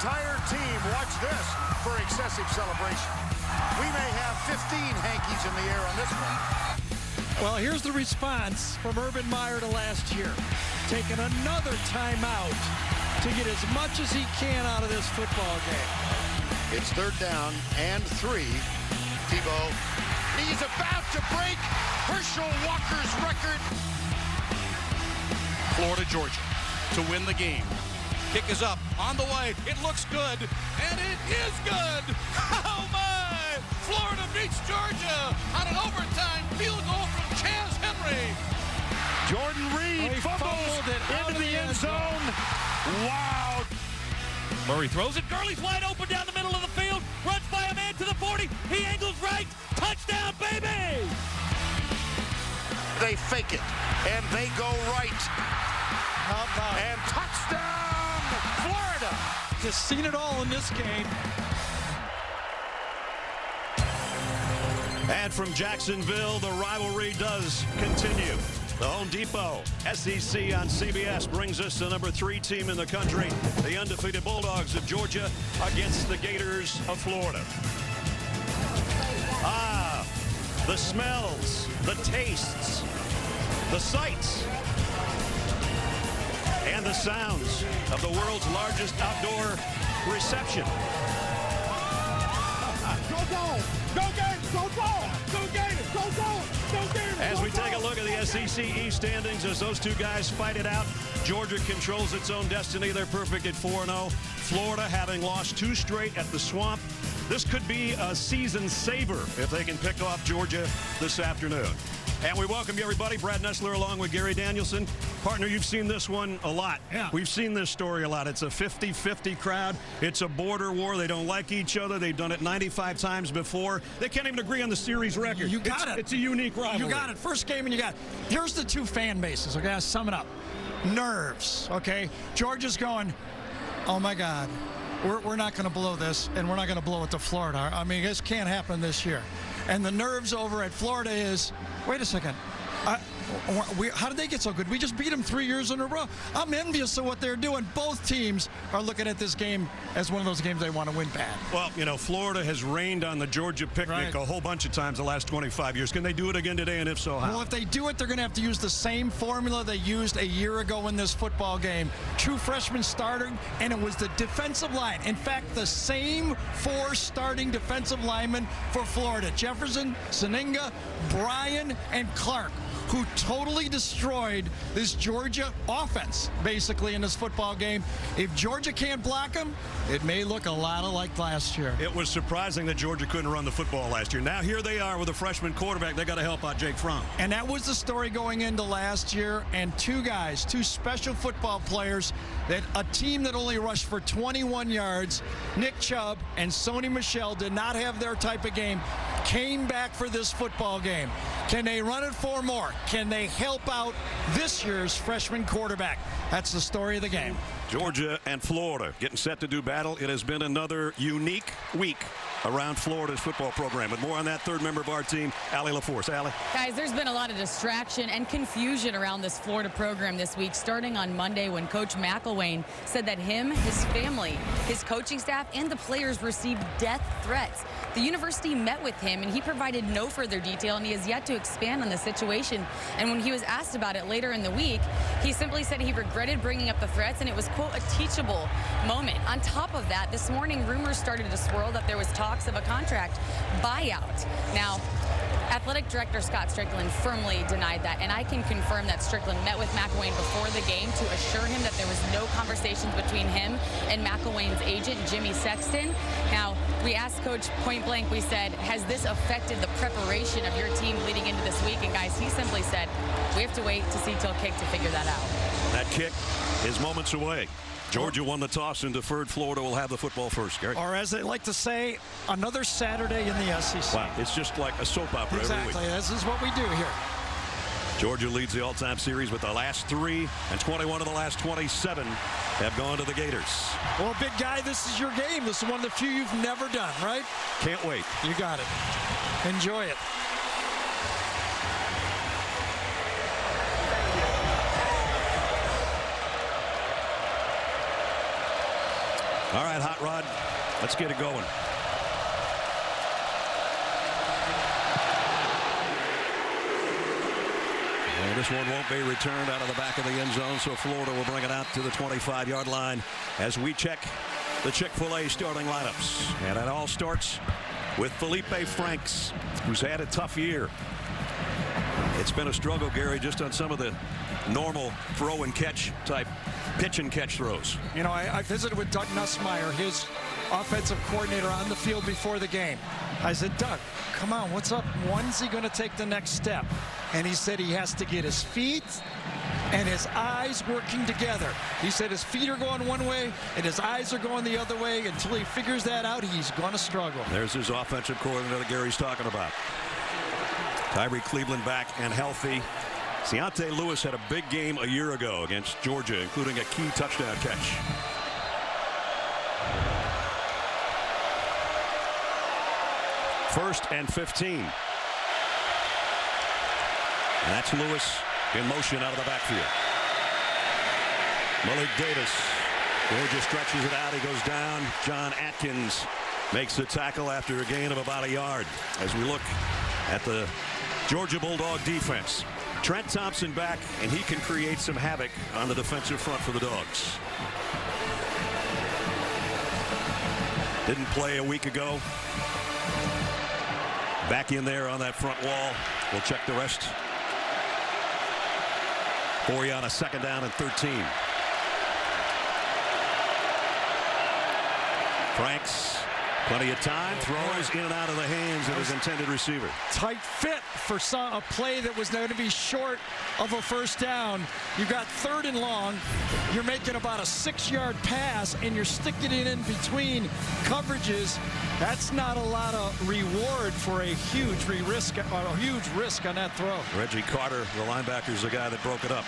entire team, watch this, for excessive celebration. We may have 15 hankies in the air on this one. Well, here's the response from Urban Meyer to last year. Taking another timeout to get as much as he can out of this football game. It's 3rd down and 3. Tebow, he's about to break Herschel Walker's record. Florida, Georgia to win the game. Kick is up, on the way, it looks good, and it is good! Oh my! Florida beats Georgia on an overtime field goal from Chaz Henry. Jordan Reed fumbles it into the end zone. Wow! Murray throws it, Gurley's wide open down the middle of the field, runs by a man to the 40, he angles right, touchdown, baby! They fake it, and they go right. How about And touchdown, Florida! just seen it all in this game. And from Jacksonville, the rivalry does continue. The Home Depot SEC on CBS brings us the number 3 team in the country, the undefeated Bulldogs of Georgia against the Gators of Florida. Ah, the smells, the tastes, the sights, and the sounds of the world's largest outdoor reception. Go Dog! Go Gators! Go Dog! Go Gators! Go Dog! Go Gators! As we take a look at the SEC East standings as those two guys fight it out, Georgia controls its own destiny. They're perfect at 4-0. Florida, having lost 2 straight at the Swamp, this could be a season saver if they can pick off Georgia this afternoon. And we welcome you, everybody. Brad Nessler along with Gary Danielson. Partner, you've seen this one a lot. Yeah. We've seen this story a lot. It's a 50-50 crowd. It's a border war. They don't like each other. They've done it 95 times before. They can't even agree on the series record. You got it. It's a unique rivalry. You got it. First game, and you got it. Here's the 2 fan bases, okay? I'll sum it up. Nerves, okay? Georgia's going, oh, my God. We're not going to blow this, and we're not going to blow it to Florida. I mean, this can't happen this year. And the nerves over at Florida is, wait a second. How did they get so good? We just beat them 3 years in a row. I'm envious of what they're doing. Both teams are looking at this game as one of those games they want to win bad. Well, you know, Florida has rained on the Georgia picnic a whole bunch of times the last 25 years. Can they do it again today, and if so, how? Well, if they do it, they're going to have to use the same formula they used a year ago in this football game. True freshman starting, and it was the defensive line. In fact, the same 4 starting defensive linemen for Florida. Jefferson, Seninga, Bryan, and Clark, who totally destroyed this Georgia offense, basically, in this football game. If Georgia can't block them, it may look a lot like last year. It was surprising that Georgia couldn't run the football last year. Now here they are with a freshman quarterback. They got to help out Jake Fromm. And that was the story going into last year. And 2 guys, 2 special football players, that a team that only rushed for 21 yards, Nick Chubb and Sony Michel, did not have their type of game, came back for this football game. Can they run it 4 more? Can they help out this year's freshman quarterback? That's the story of the game. Georgia and Florida getting set to do battle. It has been another unique week around Florida's football program. But more on that, 3rd member of our team, Allie LaForce. Allie. Guys, there's been a lot of distraction and confusion around this Florida program this week, starting on Monday when Coach McElwain said that him, his family, his coaching staff, and the players received death threats. The university met with him, and he provided no further detail, and he has yet to expand on the situation. And when he was asked about it later in the week, he simply said he regretted bringing up the threats, and it was, quote, a teachable moment. On top of that, this morning, rumors started to swirl that there was talks of a contract buyout. Now, Athletic Director Scott Strickland firmly denied that, and I can confirm that Strickland met with McElwain before the game to assure him that there was no conversations between him and McElwain's agent, Jimmy Sexton. Now, we asked Coach point blank, we said, has this affected the preparation of your team leading into this week? And guys, he simply said, we have to wait to see till kick to figure that out. That kick is moments away. Georgia won the toss and deferred. Florida will have the football first, Gary. Or as they like to say, another Saturday in the SEC. Wow, it's just like a soap opera every week. Exactly, this is what we do here. Georgia leads the all-time series with the last 3, and 21 of the last 27 have gone to the Gators. Well, big guy, this is your game. This is one of the few you've never done, right? Can't wait. You got it. Enjoy it. All right, Hot Rod, let's get it going. And this one won't be returned out of the back of the end zone, so Florida will bring it out to the 25-yard line as we check the Chick-fil-A starting lineups. And it all starts with Felipe Franks, who's had a tough year. It's been a struggle, Gary, just on some of the normal throw and catch type pitch and catch throws. You know, I visited with Doug Nussmeier, his offensive coordinator, on the field before the game. I said, Doug, come on, what's up? When's he going to take the next step? And he said he has to get his feet and his eyes working together. He said his feet are going one way and his eyes are going the other way. Until he figures that out, he's going to struggle. There's his offensive coordinator that Gary's talking about. Tyree Cleveland back and healthy. Deontay Lewis had a big game a year ago against Georgia, including a key touchdown catch. First and 15. And that's Lewis in motion out of the backfield. Malik Davis. Georgia stretches it out. He goes down. John Atkins makes the tackle after a gain of about a yard. As we look at the Georgia Bulldog defense. Trent Thompson back, and he can create some havoc on the defensive front for the Dogs. Didn't play a week ago. Back in there on that front wall. We'll check the rest for you on a second down and 13. Franks, plenty of time, throws in and out of the hands of his intended receiver. Tight fit for a play that was going to be short of a first down. You got 3rd and long. You're making about a 6-yard pass, and you're sticking it in between coverages. That's not a lot of reward for a huge risk on that throw. Reggie Carter, the linebacker, is the guy that broke it up.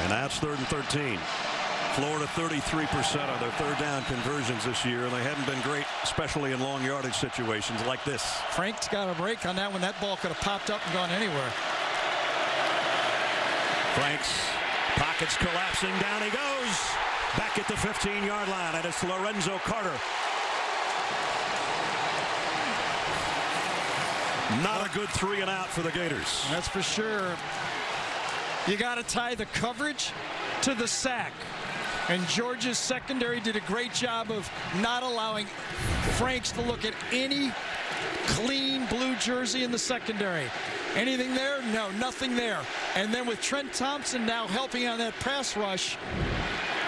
And that's 3rd and 13. Florida 33% on their third down conversions this year, and they haven't been great, especially in long yardage situations like this. Frank's got a break on that one. That ball could have popped up and gone anywhere. Franks, pockets collapsing, down he goes. Back at the 15-yard line, and it's Lorenzo Carter. Not a good 3 and out for the Gators. That's for sure. You got to tie the coverage to the sack. And Georgia's secondary did a great job of not allowing Franks to look at any clean blue jersey in the secondary. Anything there? No, nothing there. And then with Trent Thompson now helping on that pass rush,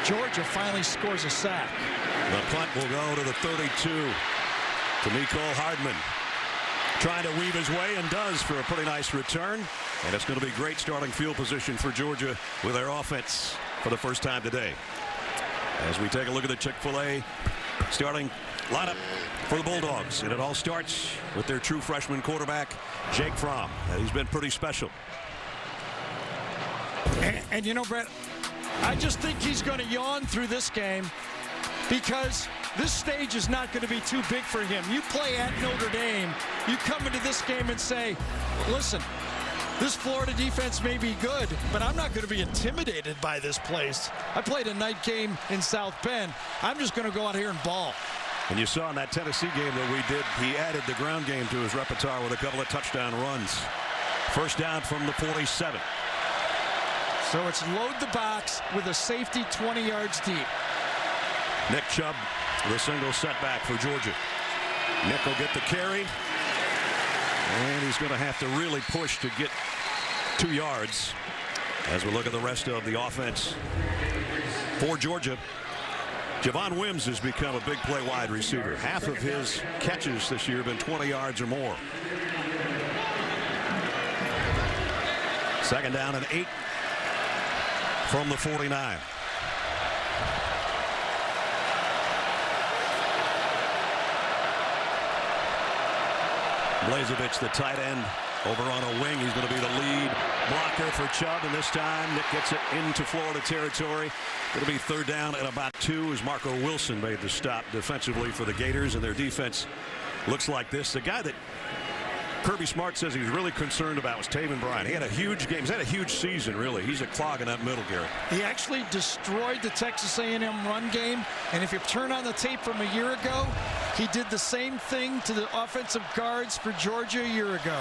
Georgia finally scores a sack. The punt will go to the 32 to Mecole Hardman. Trying to weave his way, and does, for a pretty nice return. And it's going to be great starting field position for Georgia with their offense for the first time today. As we take a look at the Chick-fil-A starting lineup for the Bulldogs. And it all starts with their true freshman quarterback, Jake Fromm. He's been pretty special. And you know, Brett, I just think he's going to yawn through this game because this stage is not going to be too big for him. You play at Notre Dame, you come into this game and say, listen, this Florida defense may be good, but I'm not going to be intimidated by this place. I played a night game in South Bend. I'm just going to go out here and ball. And you saw in that Tennessee game that we did, he added the ground game to his repertoire with a couple of touchdown runs. First down from the 47. So it's load the box with a safety 20 yards deep. Nick Chubb, the single setback for Georgia. Nick will get the carry. And he's going to have to really push to get 2 yards. As we look at the rest of the offense for Georgia, Javon Wims has become a big play wide receiver. Half of his catches this year have been 20 yards or more. Second down and 8 from the 49. Blazevich, the tight end, over on a wing. He's going to be the lead blocker for Chubb, and this time Nick gets it into Florida territory. It'll be third down and about 2 as Marco Wilson made the stop defensively for the Gators, and their defense looks like this. The guy that Kirby Smart says he was really concerned about was Taven Bryan. He had a huge game. He's had a huge season, really. He's a clog in that middle, Gary. He actually destroyed the Texas A&M run game, and if you turn on the tape from a year ago, he did the same thing to the offensive guards for Georgia a year ago.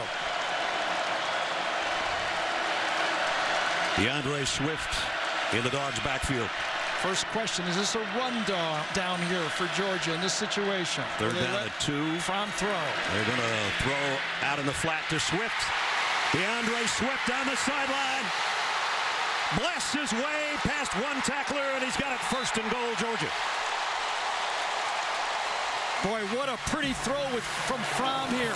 DeAndre Swift in the Dogs' backfield. First question, is this a run down here for Georgia in this situation? Third down at 2. From throw. They're going to throw out in the flat to Swift. DeAndre Swift down the sideline. Blasts his way past one tackler, and he's got it 1st and goal, Georgia. Boy, what a pretty throw from Fromm here.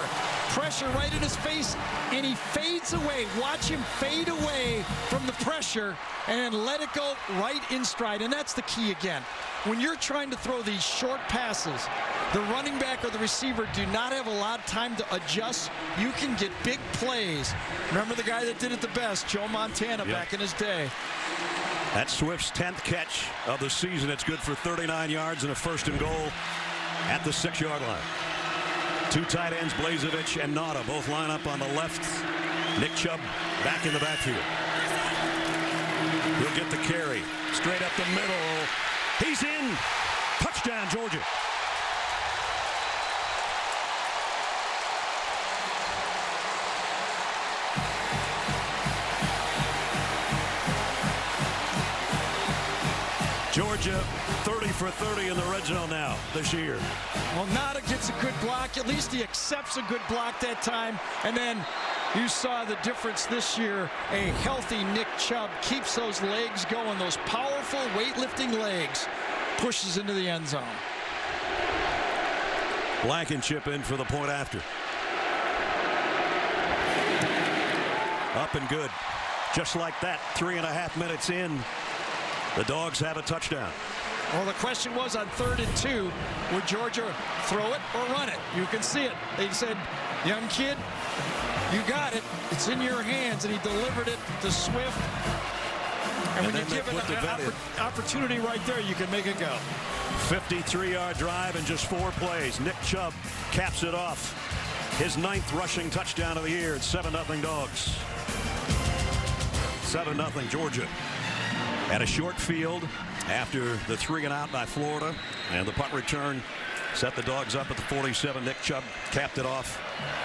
Pressure right in his face, and he fades away. Watch him fade away from the pressure and let it go right in stride. And that's the key again. When you're trying to throw these short passes, the running back or the receiver do not have a lot of time to adjust. You can get big plays. Remember the guy that did it the best, Joe Montana, back in his day. That's Swift's 10th catch of the season. It's good for 39 yards and a 1st and goal at the 6-yard line. 2 tight ends, Blazevich and Nada, both line up on the left. Nick Chubb back in the backfield. He'll get the carry. Straight up the middle. He's in. Touchdown, Georgia. Georgia 30 for 30 in the red zone now this year. Well, Nada gets a good block. At least he accepts a good block that time. And then you saw the difference this year. A healthy Nick Chubb keeps those legs going. Those powerful weightlifting legs. Pushes into the end zone. Blankenship in for the point after. Up and good. Just like that, 3.5 minutes in. The Dogs have a touchdown. Well, the question was on 3rd and 2, would Georgia throw it or run it? You can see it. They said, young kid, you got it. It's in your hands. And he delivered it to Swift. And when you give it an opportunity right there, you can make it go. 53-yard drive in just 4 plays. Nick Chubb caps it off. His 9th rushing touchdown of the year. It's 7-0 Dogs. 7-0 Georgia. At a short field after the 3-and-out by Florida, and the punt return set the Dogs up at the 47. Nick Chubb capped it off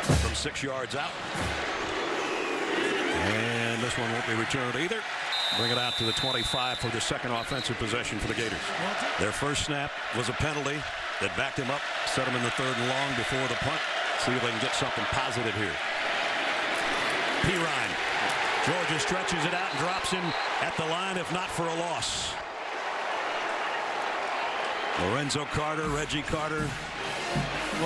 from 6 yards out. And this one won't be returned either. Bring it out to the 25 for the 2nd offensive possession for the Gators. Their first snap was a penalty that backed him up, set him in the 3rd and long before the punt. See if they can get something positive here. Pirine. Georgia stretches it out and drops him at the line, if not for a loss. Lorenzo Carter, Reggie Carter,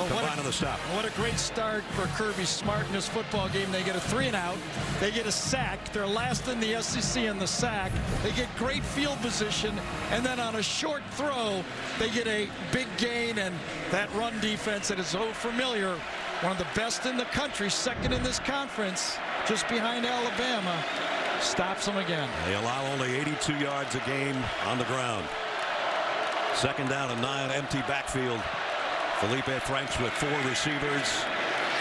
combining the stop. What a great start for Kirby Smart in this football game. They get a 3-and-out. They get a sack. They're last in the SEC in the sack. They get great field position, and then on a short throw, they get a big gain, and that run defense that is so familiar, one of the best in the country, 2nd in this conference, just behind Alabama, stops them again. They allow only 82 yards a game on the ground. 2nd down and 9, empty backfield. Felipe Franks with 4 receivers,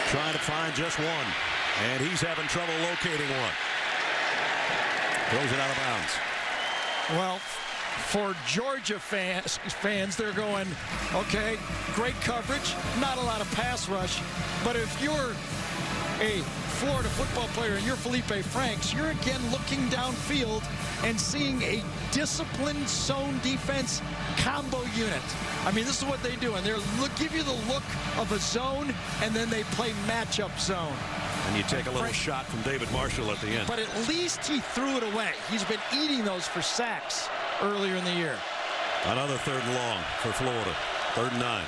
trying to find just one, and he's having trouble locating one. Throws it out of bounds. Well, for Georgia fans, they're going, okay, great coverage, not a lot of pass rush, but if you're a Florida football player and you're Felipe Franks, you're again looking downfield and seeing a disciplined zone defense combo unit. I mean, this is what they do, and they'll give you the look of a zone, and then they play matchup zone. And you take a little shot from David Marshall at the end. But at least he threw it away. He's been eating those for sacks earlier in the year. Another 3rd and long for Florida. 3rd and 9.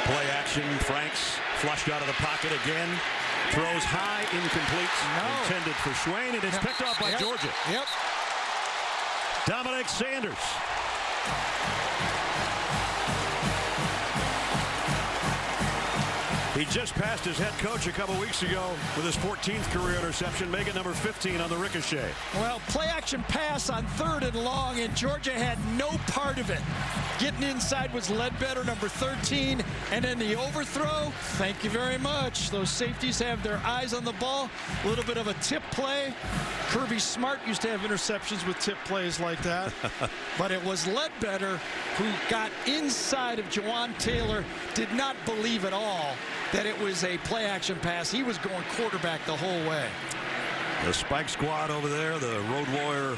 Play action. Franks flushed out of the pocket again. Throws high, incomplete. No. Intended for Schwain, and it's picked off by Georgia. Yep. Dominic Sanders. He just passed his head coach a couple weeks ago with his 14th career interception, make it number 15 on the ricochet. Well, play action pass on 3rd and long, and Georgia had no part of it. Getting inside was Ledbetter, number 13. And then the overthrow, thank you very much. Those safeties have their eyes on the ball. A little bit of a tip play. Kirby Smart used to have interceptions with tip plays like that. But it was Ledbetter who got inside of Jawan Taylor, did not believe at all that it was a play action pass. He was going quarterback the whole way. The spike squad over there, the Road Warrior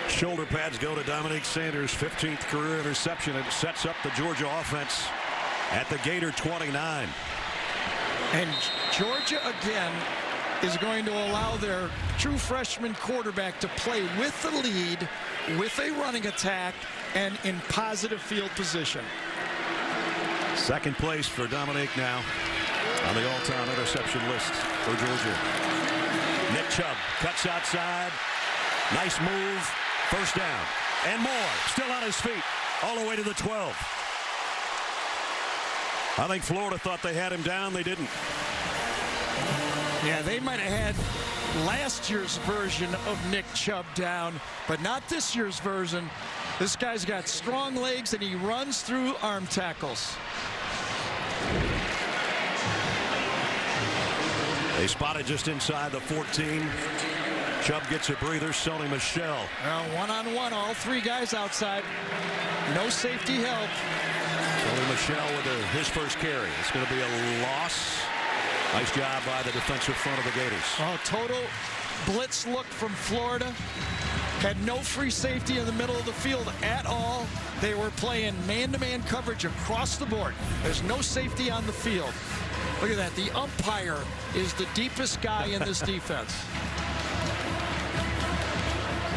shoulder pads go to Dominique Sanders' 15th career interception. It sets up the Georgia offense at the Gator 29. And Georgia again is going to allow their true freshman quarterback to play with the lead, with a running attack, and in positive field position. Second place for Dominique now on the all-time interception list for Georgia. Nick Chubb cuts outside. Nice move. First down. And more. Still on his feet. All the way to the 12. I think Florida thought they had him down. They didn't. Yeah, they might have had last year's version of Nick Chubb down, but not this year's version. This guy's got strong legs, and he runs through arm tackles. They spotted just inside the 14. Chubb gets a breather. Sony Michel. One-on-one, all three guys outside. No safety help. Sony Michel with his first carry. It's going to be a loss. Nice job by the defensive front of the Gators. Oh, total blitz look from Florida. Had no free safety in the middle of the field at all. They were playing man-to-man coverage across the board. There's no safety on the field. Look at that. The umpire is the deepest guy in this defense.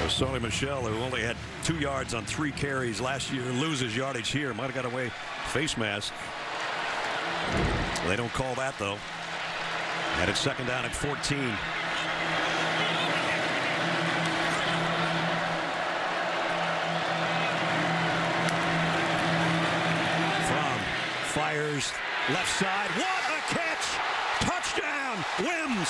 Sony Michel, who only had 2 yards on 3 carries last year, loses yardage here. Might have got away face mask. They don't call that, though. And it's second down at 14. Fires left side. What a catch! Touchdown! Wims!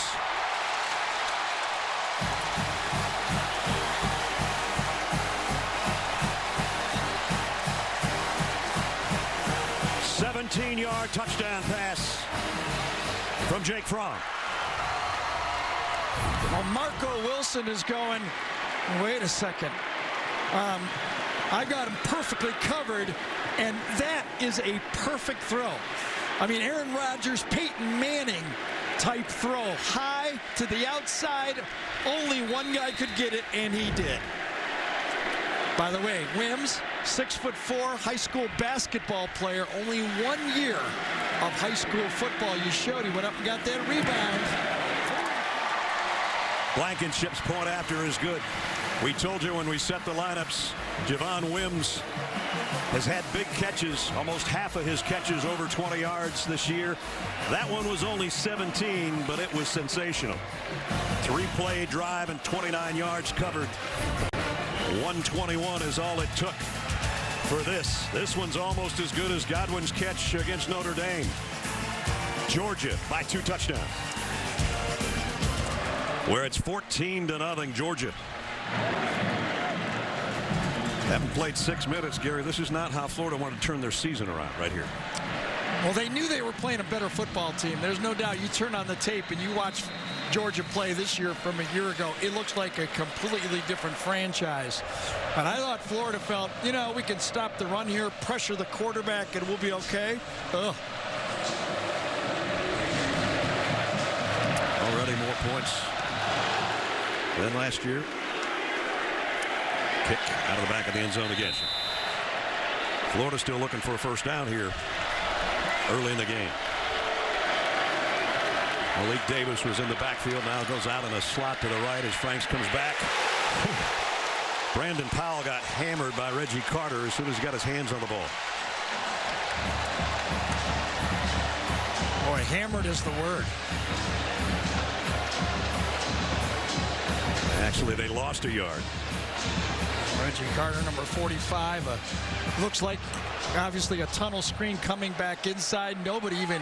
$17-yard touchdown pass from Jake Fromm. Well, Marco Wilson is going, wait a second. I got him perfectly covered, and that is a perfect throw. I mean, Aaron Rodgers, Peyton Manning type throw. High to the outside. Only one guy could get it, and he did. By the way, Wims, 6'4", high school basketball player, only 1 year of high school football. You showed he went up and got that rebound. Blankenship's point after is good. We told you when we set the lineups, Javon Wims has had big catches, almost half of his catches over 20 yards this year. That one was only 17, but it was sensational. 3-play drive and 29 yards covered. 121 is all it took for this. This one's almost as good as Godwin's catch against Notre Dame. Georgia by 2 touchdowns. Where it's 14-0 Georgia. Haven't played 6 minutes, Gary. This is not how Florida wanted to turn their season around right here. Well, they knew they were playing a better football team. There's no doubt. You turn on the tape and you watch Georgia play this year from a year ago. It looks like a completely different franchise. But I thought Florida felt, you know, we can stop the run here, pressure the quarterback, and we'll be okay. Ugh. Already more points than last year. Kick out of the back of the end zone again. Florida still looking for a first down here early in the game. Malik Davis was in the backfield, now goes out in a slot to the right as Franks comes back. Brandon Powell got hammered by Reggie Carter as soon as he got his hands on the ball. Boy, hammered is the word. Actually, they lost a yard. Reggie Carter, number 45. Looks like obviously a tunnel screen coming back inside. Nobody even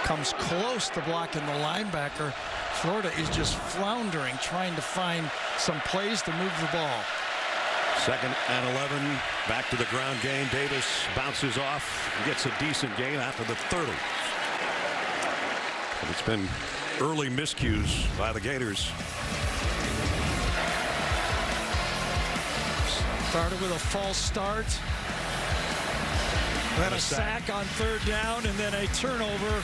comes close to blocking the linebacker. Florida is just floundering, trying to find some plays to move the ball. 2nd and 11. Back to the ground game. Davis bounces off. Gets a decent gain after the 30. But it's been early miscues by the Gators. Started with a false start. Then a sack on 3rd down, and then a turnover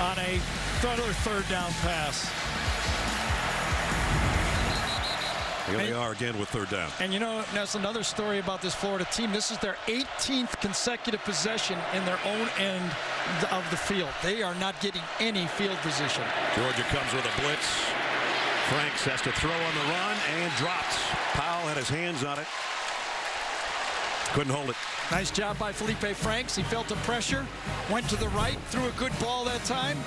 on another 3rd down pass. Here they are again with 3rd down. And you know, that's another story about this Florida team. This is their 18th consecutive possession in their own end of the field. They are not getting any field position. Georgia comes with a blitz. Franks has to throw on the run and drops. Powell had his hands on it. Couldn't hold it. Nice job by Felipe Franks. He felt the pressure, went to the right, threw a good ball that time.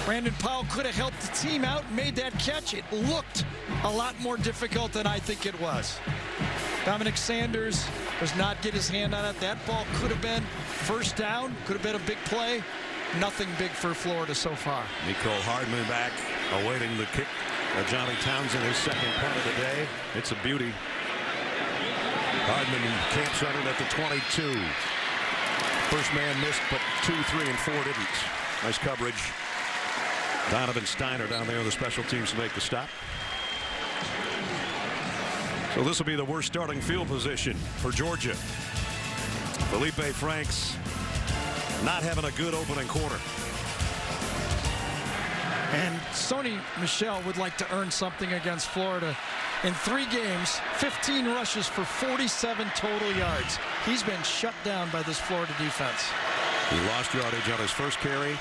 Brandon Powell could have helped the team out and made that catch. It looked a lot more difficult than I think it was. Dominic Sanders does not get his hand on it. That ball could have been 1st down, could have been a big play. Nothing big for Florida so far. Nicole Hardman back, awaiting the kick. Johnny Townsend, his 2nd punt of the day. It's a beauty. Hardman camps on it at the 22. First man missed, but 2, 3, and 4 didn't. Nice coverage. Donovan Steiner down there on the special teams to make the stop. So this will be the worst starting field position for Georgia. Felipe Franks not having a good opening quarter. And Sony Michel would like to earn something against Florida. In 3 games, 15 rushes for 47 total yards. He's been shut down by this Florida defense. He lost yardage on his first carry.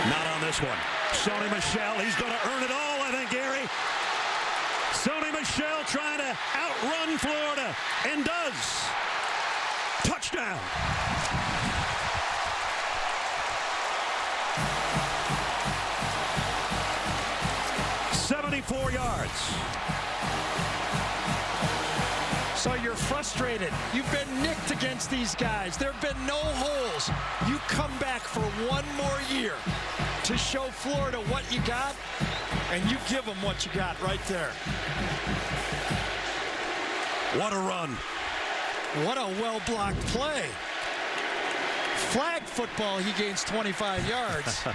Not on this one. Sony Michel, he's going to earn it all, I think, Gary. Sony Michel trying to outrun Florida, and does. Touchdown. .74 yards. So you're frustrated. You've been nicked against these guys. There have been no holes. You come back for one more year to show Florida what you got, and you give them what you got right there. What a run. What a well-blocked play. Flag football, he gains 25 yards.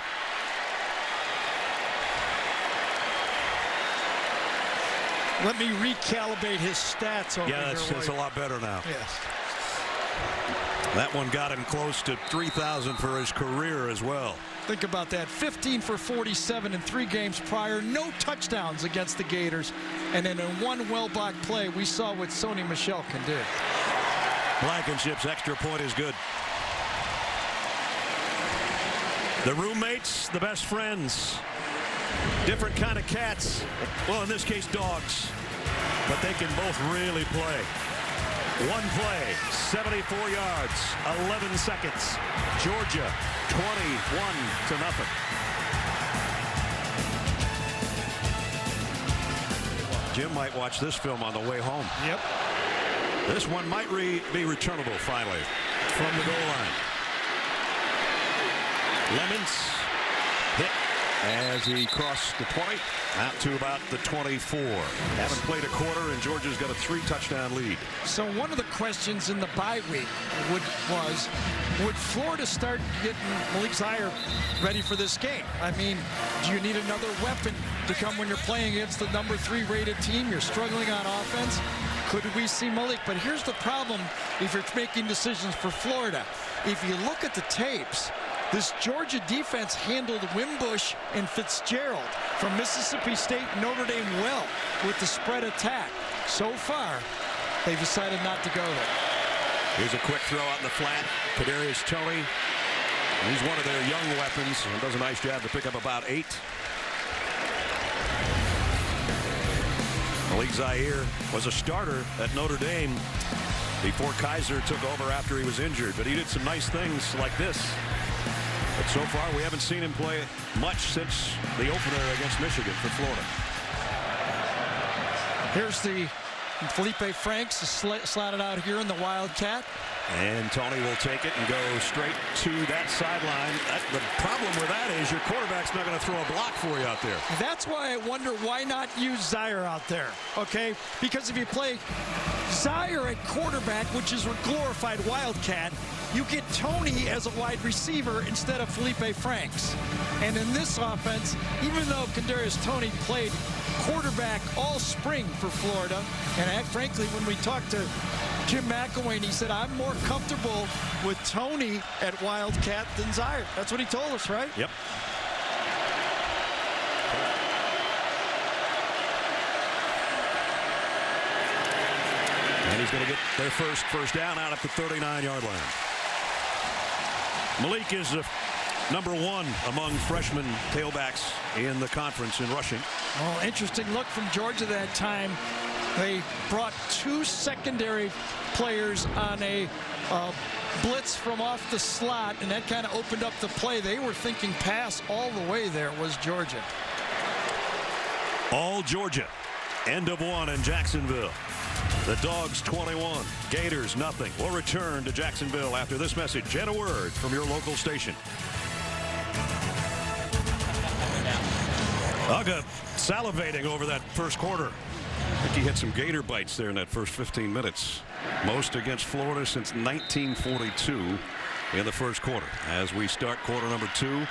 Let me recalibrate his stats over Yeah, here. it's a lot better now. Yes. That one got him close to 3,000 for his career as well. Think about that. 15 for 47 in 3 games prior. No touchdowns against the Gators. And then in one well-blocked play, we saw what Sony Michel can do. Blankenship's extra point is good. The roommates, the best friends. Different kind of cats. Well, in this case, dogs. But they can both really play. One play, 74 yards, 11 seconds. Georgia, 21-0. Jim might watch this film on the way home. Yep. This one might be returnable finally from the goal line. Lemons hit as he crossed the 20 out to about the 24. Haven't played a quarter, and Georgia's got a 3-touchdown lead. So one of the questions in the bye week was, would Florida start getting Malik Zaire ready for this game? I mean, do you need another weapon to come when you're playing against the number 3 rated team? You're struggling on offense. Could we see Malik? But here's the problem if you're making decisions for Florida. If you look at the tapes, this Georgia defense handled Wimbush and Fitzgerald from Mississippi State and Notre Dame well with the spread attack. So far, they've decided not to go there. Here's a quick throw out in the flat. Kadarius Toney. He's one of their young weapons and does a nice job to pick up about 8. Malik Zaire was a starter at Notre Dame before Kaiser took over after he was injured, but he did some nice things like this. But so far, we haven't seen him play much since the opener against Michigan for Florida. Here's the Felipe Franks slatted out here in the Wildcat. And Tony will take it and go straight to that sideline. The problem with that is your quarterback's not going to throw a block for you out there. That's why I wonder why not use Zaire out there, okay? Because if you play Zaire at quarterback, which is a glorified Wildcat, you get Tony as a wide receiver instead of Felipe Franks. And in this offense, even though Kadarius Toney played quarterback all spring for Florida, and frankly, when we talked to Jim McElwain, he said, I'm more comfortable with Tony at Wildcat than Zaire. That's what he told us, right? Yep. And he's going to get their first down out at the 39-yard line. Malik is #1 among freshman tailbacks in the conference in rushing. Oh, interesting look from Georgia that time. They brought 2 secondary players on a blitz from off the slot, and that kind of opened up the play. They were thinking pass all the way there was Georgia. All Georgia. End of 1 in Jacksonville. The Dogs 21, Gators nothing. We'll return to Jacksonville after this message and a word from your local station. Uga salivating over that first quarter. I think he had some Gator bites there in that first 15 minutes. Most against Florida since 1942 in the first quarter. As we start quarter number 2,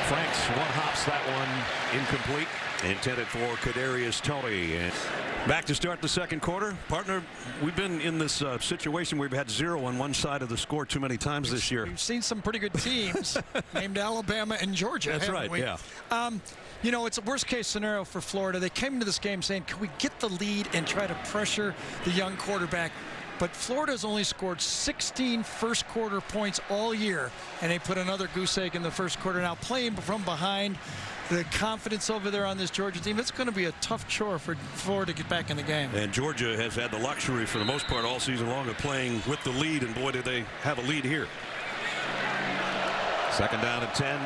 Franks one-hops that one incomplete. Intended for Kadarius Toney. And back to start the second quarter. Partner, we've been in this situation where we've had 0 on one side of the score too many times this year. We've seen some pretty good teams named Alabama and Georgia. That's right, we? Yeah. You know, it's a worst-case scenario for Florida. They came into this game saying, can we get the lead and try to pressure the young quarterback? But Florida's only scored 16 first-quarter points all year, and they put another goose egg in the first quarter. Now, playing from behind, the confidence over there on this Georgia team, it's going to be a tough chore for Florida to get back in the game. And Georgia has had the luxury for the most part all season long of playing with the lead, and boy, did they have a lead here. Second down and 10.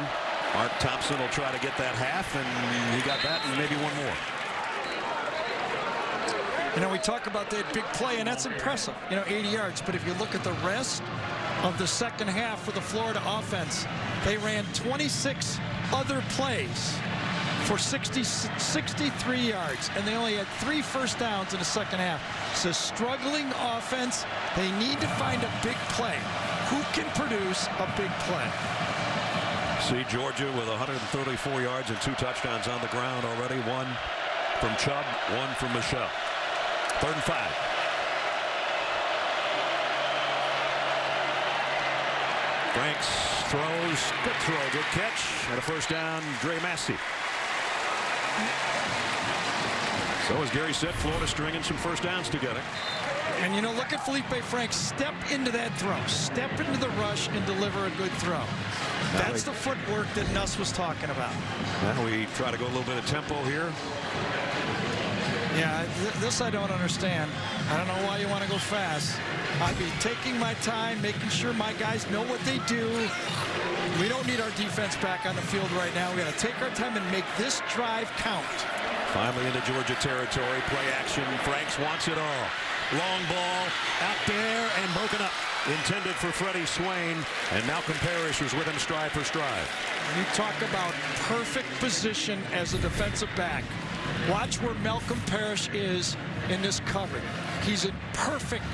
Mark Thompson will try to get that half, and he got that and maybe one more. You know, we talk about that big play, and that's impressive, you know, 80 yards. But if you look at the rest of the second half for the Florida offense, they ran 26 other plays for 63 yards, and they only had 3 first downs in the second half. It's a struggling offense. They need to find a big play. Who can produce a big play? See Georgia with 134 yards and 2 touchdowns on the ground already. 1 from Chubb, 1 from Michel. 3rd and 5. Franks throws, good throw, good catch, and a first down, Dre Massey. So as Gary said, Florida stringing some first downs together. And you know, look at Felipe Franks step into that throw, step into the rush and deliver a good throw. That's the footwork that Nuss was talking about. Now we try to go a little bit of tempo here. Yeah, this I don't understand. I don't know why you want to go fast. I'd be taking my time, making sure my guys know what they do. We don't need our defense back on the field right now. We got to take our time and make this drive count. Finally into Georgia territory. Play action. Franks wants it all. Long ball out there and broken up. Intended for Freddie Swain, and Malcolm Parrish was with him stride for stride. You talk about perfect position as a defensive back. Watch where Malcolm Parrish is in this cover. He's in perfect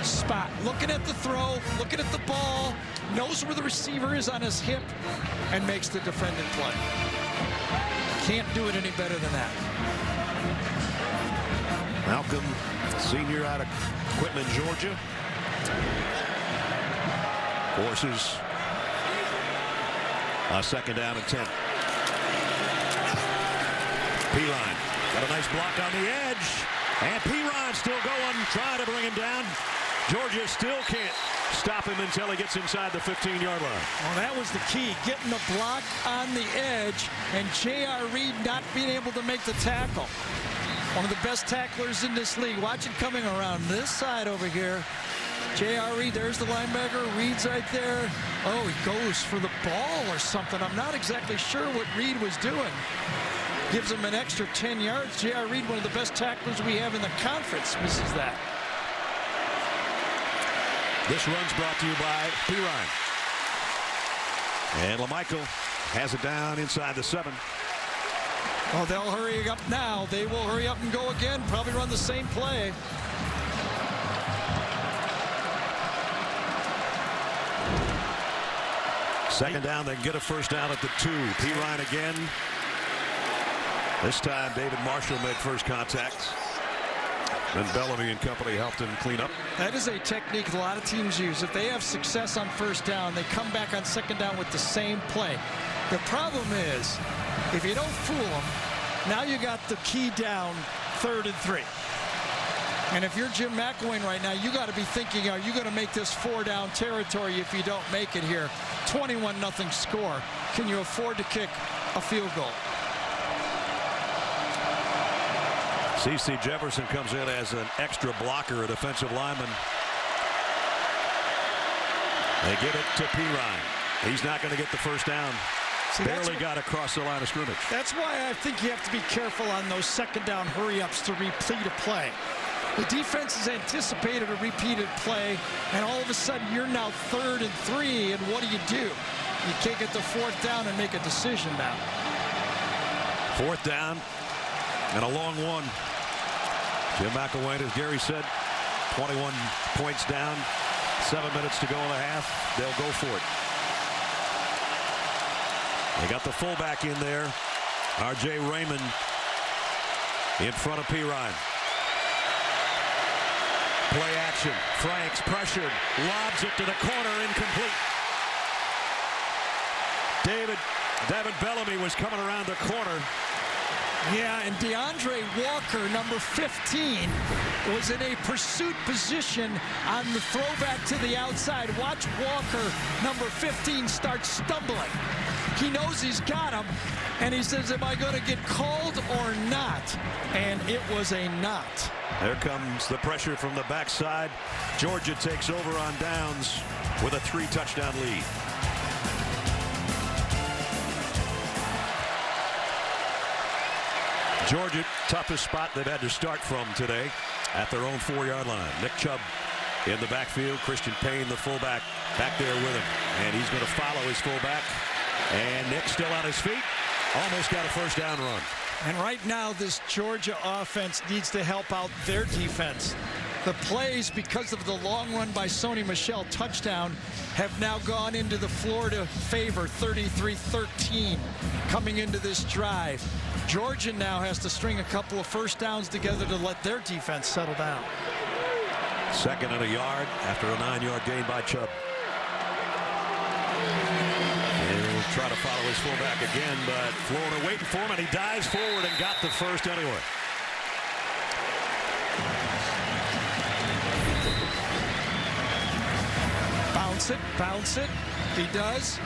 spot. Looking at the throw, looking at the ball, knows where the receiver is on his hip, and makes the defendant play. Can't do it any better than that. Malcolm, senior out of Quitman, Georgia. Forces a second down and 10. P-Line got a nice block on the edge, and P-Line still going, trying to bring him down. Georgia still can't stop him until he gets inside the 15-yard line. Well, that was the key, getting the block on the edge, and J.R. Reed not being able to make the tackle. One of the best tacklers in this league. Watch it coming around this side over here. J.R. Reed, there's the linebacker. Reed's right there. Oh, he goes for the ball or something. I'm not exactly sure what Reed was doing. Gives him an extra 10 yards. J.R. Reed, one of the best tacklers we have in the conference, misses that. This run's brought to you by P. Ryan. And LaMichael has it down inside the 7. Oh, they'll hurry up now. They will hurry up and go again. Probably run the same play. Second down, they get a first down at the 2. P. Ryan again. This time, David Marshall made first contact. Then Bellamy and company helped him clean up. That is a technique a lot of teams use. If they have success on first down, they come back on second down with the same play. The problem is, if you don't fool them, now you got the key down 3rd and 3. And if you're Jim McElwain right now, you got to be thinking, are you going to make this 4-down territory if you don't make it here? 21-0 score. Can you afford to kick a field goal? C.C. Jefferson comes in as an extra blocker, a defensive lineman. They give it to P. Ryan. He's not going to get the first down. See, barely got across the line of scrimmage. That's why I think you have to be careful on those second down hurry-ups to replete a play. The defense has anticipated a repeated play, and all of a sudden you're now 3rd and 3, and what do? You can't get the 4th down and make a decision now. 4th down and a long one. Jim McElwain, as Gary said, 21 points down, 7 minutes to go in the half. They'll go for it. They got the fullback in there, R.J. Raymond, in front of P. Ryan. Play action. Franks pressured, lobs it to the corner, incomplete. David Bellamy was coming around the corner. Yeah, and DeAndre Walker, number 15, was in a pursuit position on the throwback to the outside. Watch Walker, number 15, start stumbling. He knows he's got him, and he says, am I going to get called or not? And it was a not. There comes the pressure from the backside. Georgia takes over on downs with a 3-touchdown lead. Georgia, toughest spot they've had to start from today at their own 4-yard line. Nick Chubb in the backfield. Christian Payne, the fullback, back there with him. And he's going to follow his fullback. And Nick still on his feet. Almost got a first down run. And right now, this Georgia offense needs to help out their defense. The plays, because of the long run by Sony Michel touchdown, have now gone into the Florida favor, 33-13, coming into this drive. Georgia now has to string a couple of first downs together to let their defense settle down. 2nd and a yard after a 9-yard gain by Chubb. He'll try to follow his fullback again, but Florida waiting for him, and he dives forward and got the first anyway. Bounce it. He does.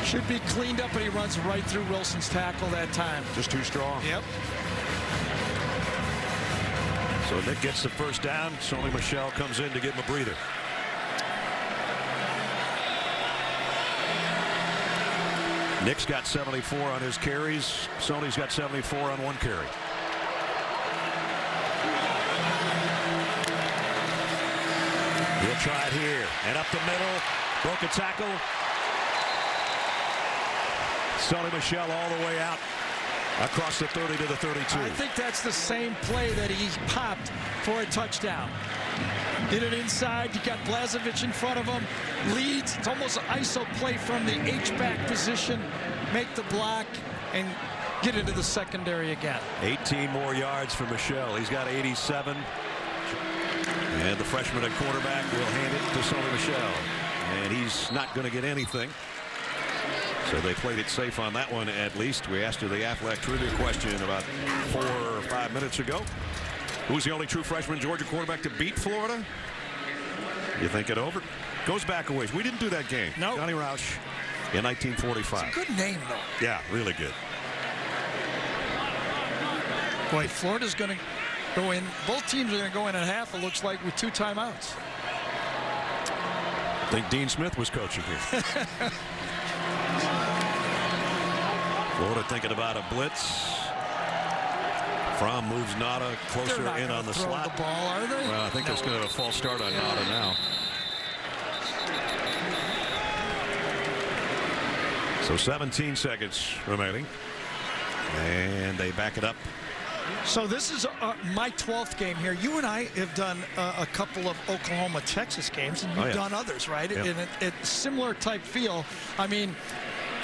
Should be cleaned up, and he runs right through Wilson's tackle that time. Just too strong. Yep. So Nick gets the first down. Sony Michel comes in to give him a breather. Nick's got 74 on his carries. Sony's got 74 on 1 carry. He'll try it here. And up the middle. Broke a tackle. Sony Michel all the way out across the 30 to the 32. I think that's the same play that he popped for a touchdown. Did it inside. You got Blazovic in front of him. Leads. It's almost an ISO play from the H-back position. Make the block and get into the secondary again. 18 more yards for Michel. He's got 87. And the freshman at quarterback will hand it to Sony Michel. And he's not going to get anything. So they played it safe on that one, at least. We asked her the Aflac trivia question about 4 or 5 minutes ago. Who's the only true freshman Georgia quarterback to beat Florida? You think it over? Goes back a ways. We didn't do that game. No. Johnny Roush in 1945. It's a good name, though. Yeah, really good. Boy, Florida's going to go in. Both teams are going to go in at half, it looks like, with 2 timeouts. I think Dean Smith was coaching here. Florida thinking about a blitz. Fromm moves Nada closer in on the slot. The ball, are they? Well, I think that's going to have a false start on Nada now. So 17 seconds remaining. And they back it up. So this is my 12th game here. You and I have done a couple of Oklahoma-Texas games, and you've done others, right? Yep. And it's similar type feel. I mean,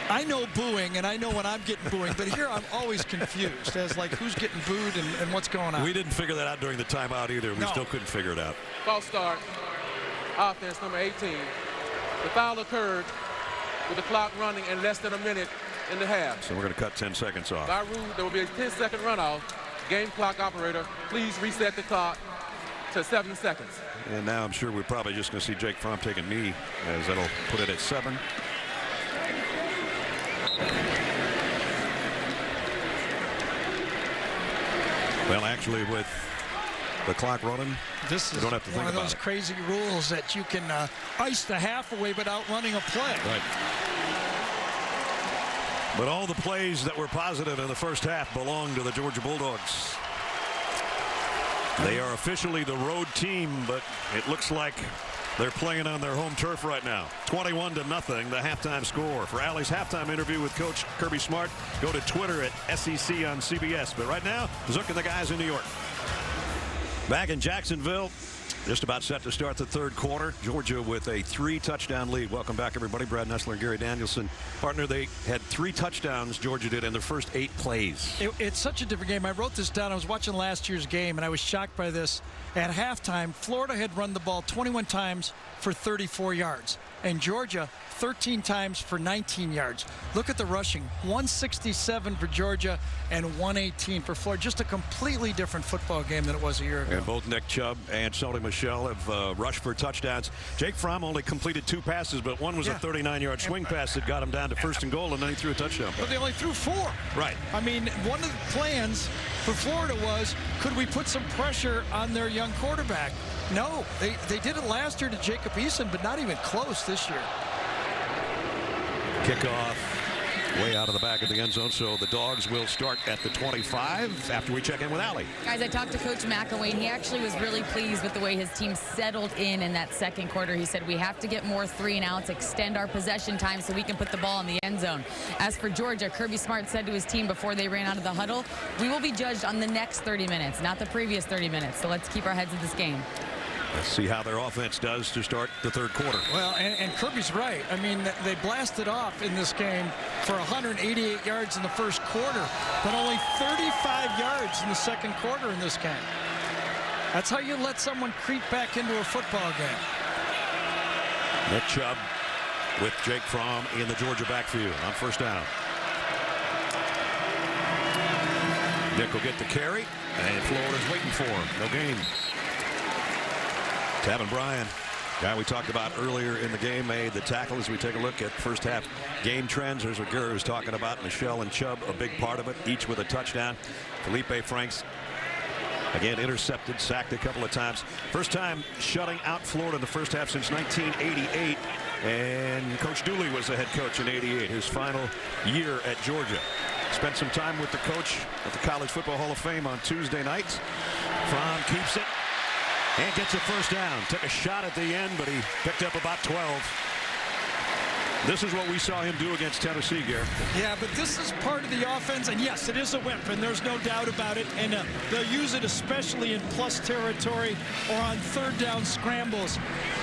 I know booing, and I know when I'm getting booing, but here I'm always confused as like who's getting booed and what's going on. We didn't figure that out during the timeout either. We still couldn't figure it out. False start. Offense number 18. The foul occurred with the clock running and less than a minute in the half. So we're going to cut 10 seconds off. By rule, there will be a 10-second runoff. Game clock operator, please reset the clock to 7 seconds. And now I'm sure we're probably just going to see Jake Fromm take a knee, as that'll put it at 7. Well, actually, with the clock running, this is don't have to one think of about those it. crazy rules that you can ice the half away without running a play. Right. But all the plays that were positive in the first half belong to the Georgia Bulldogs. They are officially the road team, but it looks like they're playing on their home turf right now. 21-0, the halftime score. For Allie's halftime interview with Coach Kirby Smart, go to Twitter at SEC on CBS. But right now, Zook and the guys in New York. Back in Jacksonville, just about set to start the third quarter. Georgia with a 3-touchdown lead. Welcome back, everybody. Brad Nessler and Gary Danielson. Partner, they had 3 touchdowns, Georgia did, in their first 8 plays. It's such a different game. I wrote this down. I was watching last year's game, and I was shocked by this. At halftime, Florida had run the ball 21 times for 34 yards, and Georgia 13 times for 19 yards. Look at the rushing. 167 for Georgia and 118 for Florida. Just a completely different football game than it was a year ago. And both Nick Chubb and Sony Michel have rushed for touchdowns. Jake Fromm only completed 2 passes, but one was a 39-yard swing pass that got him down to first and goal, and then he threw a touchdown. But they only threw 4. Right. I mean, one of the plans for Florida was, could we put some pressure on their young quarterback? No, they did it last year to Jacob Eason, but not even close this year. Kickoff way out of the back of the end zone, so the Dogs will start at the 25 after we check in with Allie. Guys, I talked to Coach McElwain. He actually was really pleased with the way his team settled in that second quarter. He said, we have to get more 3-and-outs, extend our possession time so we can put the ball in the end zone. As for Georgia, Kirby Smart said to his team before they ran out of the huddle, we will be judged on the next 30 minutes, not the previous 30 minutes. So let's keep our heads in this game. Let's see how their offense does to start the third quarter. Well, and Kirby's right. I mean, they blasted off in this game for 188 yards in the first quarter, but only 35 yards in the second quarter in this game. That's how you let someone creep back into a football game. Nick Chubb with Jake Fromm in the Georgia backfield on first down. Nick will get the carry, and Florida's waiting for him. No gain. Tavin Bryan, guy we talked about earlier in the game, made the tackle. As we take a look at first half game trends, there's what Gary was talking about. Michel and Chubb, a big part of it, each with a touchdown. Felipe Franks, again, intercepted, sacked a couple of times. First time shutting out Florida in the first half since 1988. And Coach Dooley was the head coach in '88, his final year at Georgia. Spent some time with the coach at the College Football Hall of Fame on Tuesday night. Fromm keeps it. And gets a first down. Took a shot at the end, but he picked up about 12. This is what we saw him do against Tennessee, Gary. Yeah, but this is part of the offense, and yes, it is a whip, and there's no doubt about it. And they'll use it especially in plus territory or on third down scrambles.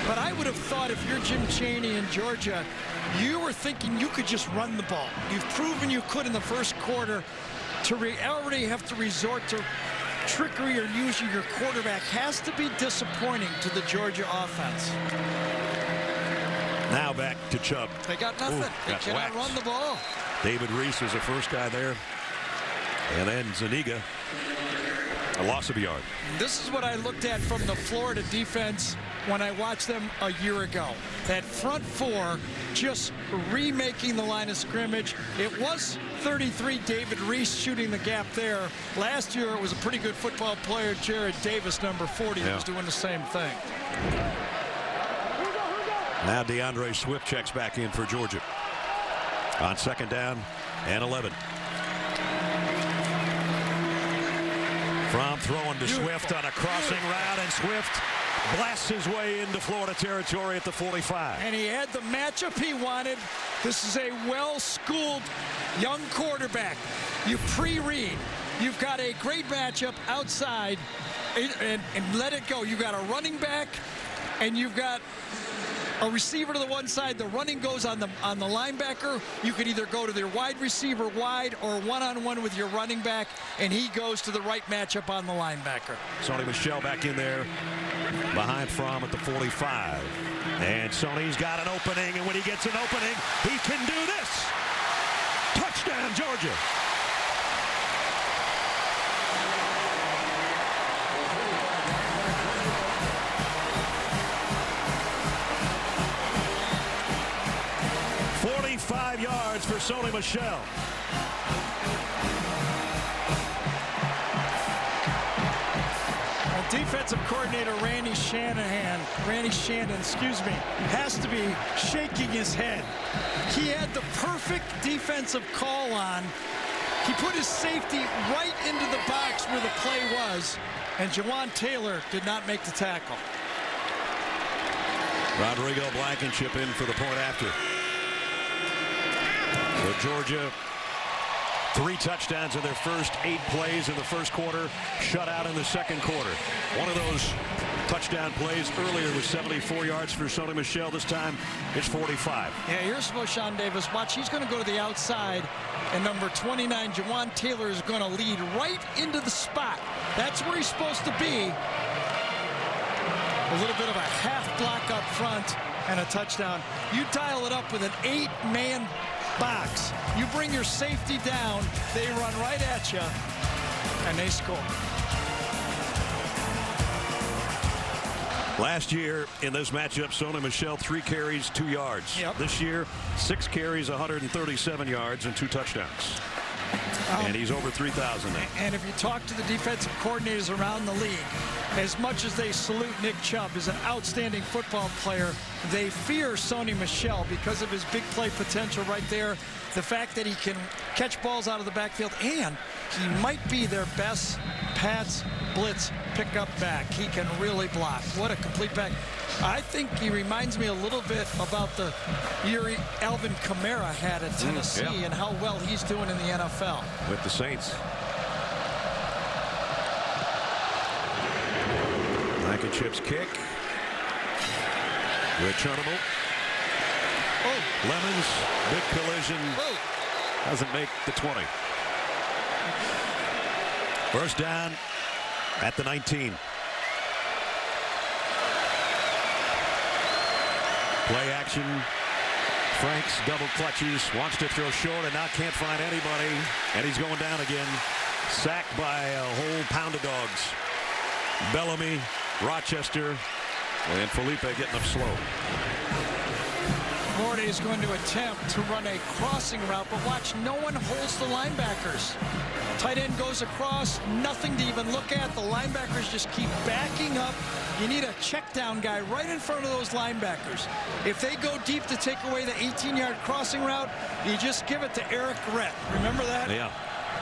But I would have thought if you're Jim Chaney in Georgia, you were thinking you could just run the ball. You've proven you could in the first quarter. To already have to resort to trickery or using your quarterback has to be disappointing to the Georgia offense. Now back to Chubb. They got nothing. They cannot run the ball. David Reese was the first guy there. And then Zuniga, a loss of a yard. This is what I looked at from the Florida defense when I watched them a year ago. That front four just remaking the line of scrimmage. It was 33 David Reese shooting the gap there. Last year it was a pretty good football player, Jared Davis, number 40, who was doing the same thing. Now DeAndre Swift checks back in for Georgia on second down and 11. Fromm throwing to Swift on a crossing route, and Swift blasts his way into Florida territory at the 45. And he had the matchup he wanted. This is a well-schooled young quarterback. You pre-read. You've got a great matchup outside and let it go. You've got a running back and you've got a receiver to the one side. The running goes on the linebacker. You could either go to their wide receiver wide or one-on-one with your running back, and he goes to the right matchup on the linebacker. Sony Michel back in there behind Fromm at the 45. And Sony's got an opening, and when he gets an opening, he can do this. Touchdown, Georgia. Yards for Sony Michel. Defensive coordinator Randy Shannon, has to be shaking his head. He had the perfect defensive call on. He put his safety right into the box where the play was, and Jawan Taylor did not make the tackle. Rodrigo Blankenship in for the point after. So Georgia, 3 touchdowns in their first 8 plays in the first quarter, shut out in the second quarter. One of those touchdown plays earlier was 74 yards for Sony Michel. This time it's 45. Yeah, here's Moshawn Davis. Watch, he's going to go to the outside, and number 29, Jawan Taylor, is going to lead right into the spot. That's where he's supposed to be. A little bit of a half block up front and a touchdown. You dial it up with an 8-man box. You bring your safety down, they run right at you, and they score. Last year in this matchup, Sony Michel, 3 carries, 2 yards. Yep. This year, 6 carries, 137 yards, and 2 touchdowns. And he's over 3,000 now. And if you talk to the defensive coordinators around the league, as much as they salute Nick Chubb as an outstanding football player, they fear Sony Michel because of his big play potential right there. The fact that he can catch balls out of the backfield, and he might be their best pass blitz pickup back. He can really block. What a complete back. I think he reminds me a little bit about the year Alvin Kamara had at Tennessee and how well he's doing in the NFL. With the Saints. Blankenship's kick. Returnable. Lemons, big collision. Doesn't make the 20. First down at the 19. Play action. Franks double clutches, wants to throw short and now can't find anybody. And he's going down again. Sacked by a whole pound of dogs. Bellamy, Rochester, and Felipe getting up slow. Florida is going to attempt to run a crossing route, but watch, no one holds the linebackers. Tight end goes across, nothing to even look at. The linebackers just keep backing up. You need a check down guy right in front of those linebackers. If they go deep to take away the 18-yard crossing route, you just give it to Eric Rett. Remember that? Yeah.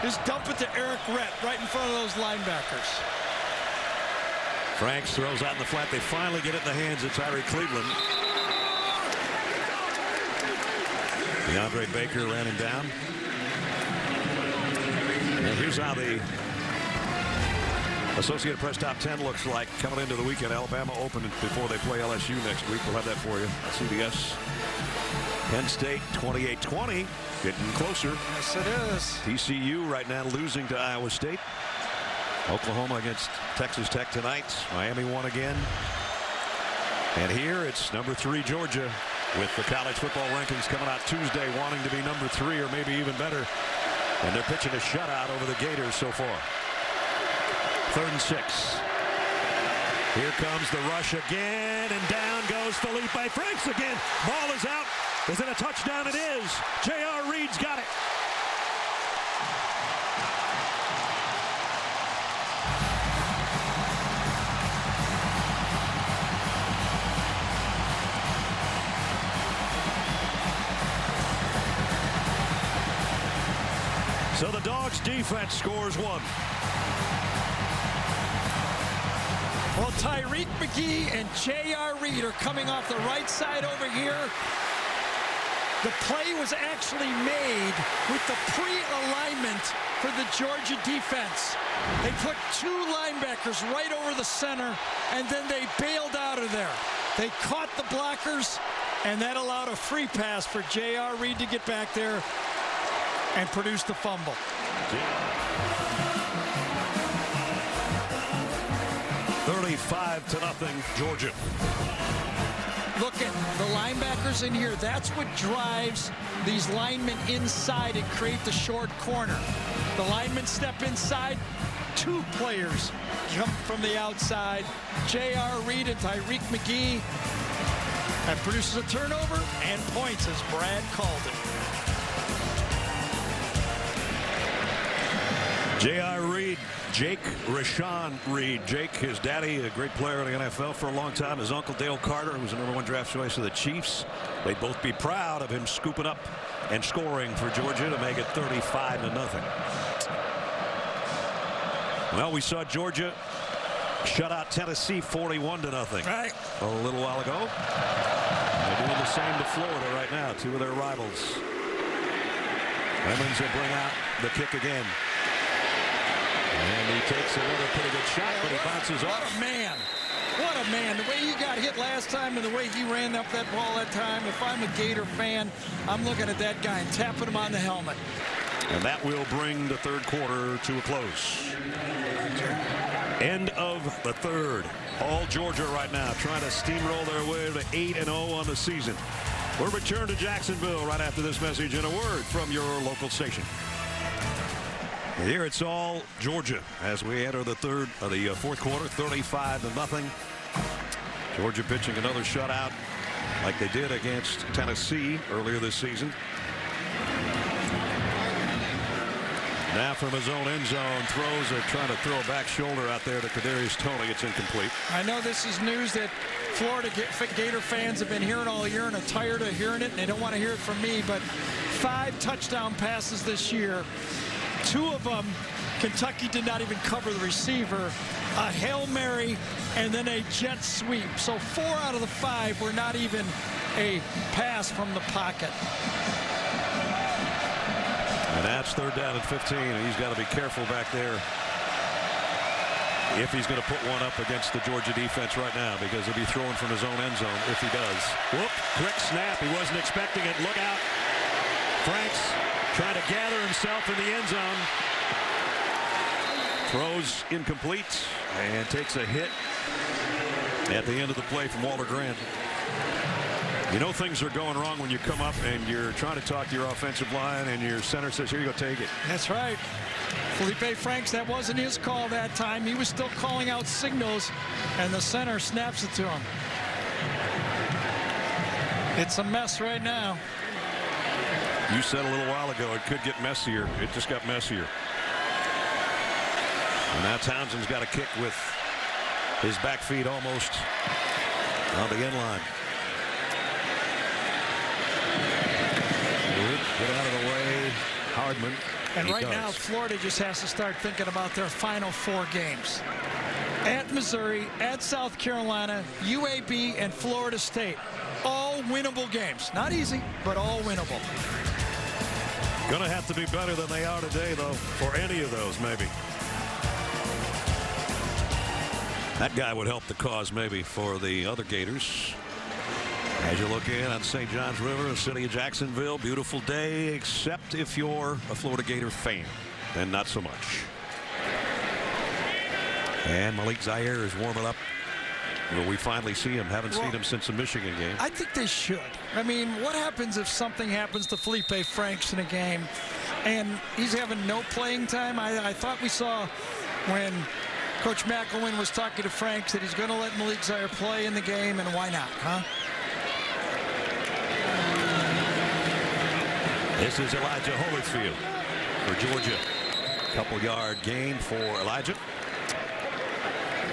Just dump it to Eric Rett right in front of those linebackers. Franks throws out in the flat. They finally get it in the hands of Tyree Cleveland. DeAndre Baker ran him down. And here's how the Associated Press Top 10 looks like coming into the weekend. Alabama open before they play LSU next week. We'll have that for you on CBS. Penn State 28-20, getting closer. Yes, it is. TCU right now losing to Iowa State. Oklahoma against Texas Tech tonight. Miami won again. And here it's number 3 Georgia with the college football rankings coming out Tuesday, wanting to be number 3 or maybe even better. And they're pitching a shutout over the Gators so far. 3rd and 6. Here comes the rush again, and down goes Felipe Franks again. Ball is out. Is it a touchdown? It is. J.R. Reed's got it. So the Dogs defense scores 1. Well, Tyreek McGee and J.R. Reed are coming off the right side over here. The play was actually made with the pre-alignment for the Georgia defense. They put 2 linebackers right over the center, and then they bailed out of there. They caught the blockers, and that allowed a free pass for J.R. Reed to get back there and produce the fumble. 35-0, Georgia. Look at the linebackers in here. That's what drives these linemen inside and create the short corner. The linemen step inside. 2 players come from the outside. J.R. Reed and Tyreek McGee. That produces a turnover and points as Brad called it. J.R. Reed, Jake Rashawn Reed. Jake, his daddy, a great player in the NFL for a long time. His uncle Dale Carter, who was the #1 draft choice of the Chiefs. They'd both be proud of him scooping up and scoring for Georgia to make it 35-0. Well, we saw Georgia shut out Tennessee 41-0 Right. a little while ago. They're doing the same to Florida right now, 2 of their rivals. Emmons will bring out the kick again. And he takes another pretty good shot, but he bounces off. What a man. What a man. The way he got hit last time and the way he ran up that ball that time, if I'm a Gator fan, I'm looking at that guy and tapping him on the helmet. And that will bring the third quarter to a close. End of the third. All Georgia right now trying to steamroll their way to 8-0 on the season. We'll return to Jacksonville right after this message and a word from your local station. Here it's all Georgia as we enter the fourth quarter, 35-0. Georgia pitching another shutout like they did against Tennessee earlier this season. Now from his own end zone, trying to throw a back shoulder out there to Kadarius Toney. It's incomplete. I know this is news that Florida Gator fans have been hearing all year and are tired of hearing it, and they don't want to hear it from me, but 5 touchdown passes this year. 2 of them, Kentucky did not even cover the receiver. A Hail Mary and then a jet sweep. So 4 out of the 5 were not even a pass from the pocket. And that's 3rd down and 15. And he's got to be careful back there if he's going to put one up against the Georgia defense right now, because he'll be throwing from his own end zone if he does. Whoop, quick snap. He wasn't expecting it. Look out. Franks trying to gather himself in the end zone. Throws incomplete and takes a hit at the end of the play from Walter Grant. You know things are going wrong when you come up and you're trying to talk to your offensive line and your center says, here you go, take it. That's right. Felipe Franks, that wasn't his call that time. He was still calling out signals, and the center snaps it to him. It's a mess right now. You said a little while ago it could get messier. It just got messier. And now Townsend's got a kick with his back feet almost on the end line. Get out of the way, Hardman. And right now, Florida just has to start thinking about their final 4 games. At Missouri, at South Carolina, UAB, and Florida State. All winnable games. Not easy, but all winnable. Going to have to be better than they are today, though, for any of those, maybe. That guy would help the cause, maybe, for the other Gators. As you look in on St. Johns River, the city of Jacksonville, beautiful day, except if you're a Florida Gator fan, then not so much. And Malik Zaire is warming up. Will we finally see him? Haven't seen him since the Michigan game. I think they should. I mean, what happens if something happens to Felipe Franks in a game and he's having no playing time? I thought we saw when Coach McElwain was talking to Franks that he's going to let Malik Zaire play in the game, and why not, huh? This is Elijah Holyfield for Georgia. Couple-yard gain for Elijah.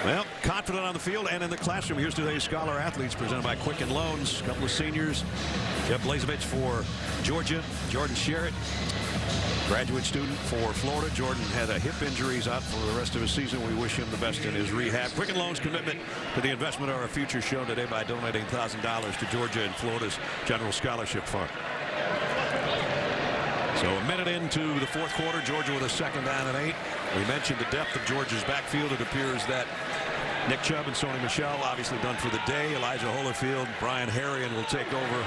Well, confident on the field and in the classroom. Here's today's Scholar Athletes presented by Quicken Loans. A couple of seniors. Jeff Blazevich for Georgia. Jordan Sherritt, graduate student for Florida. Jordan had a hip injury. He's out for the rest of his season. We wish him the best in his rehab. Quicken Loans commitment to the investment of our future shown today by donating $1,000 to Georgia and Florida's General Scholarship Fund. So a minute into the fourth quarter, Georgia with a 2nd down and 8. We mentioned the depth of Georgia's backfield. It appears that Nick Chubb and Sony Michel obviously done for the day. Elijah Holyfield, Brian Harrion will take over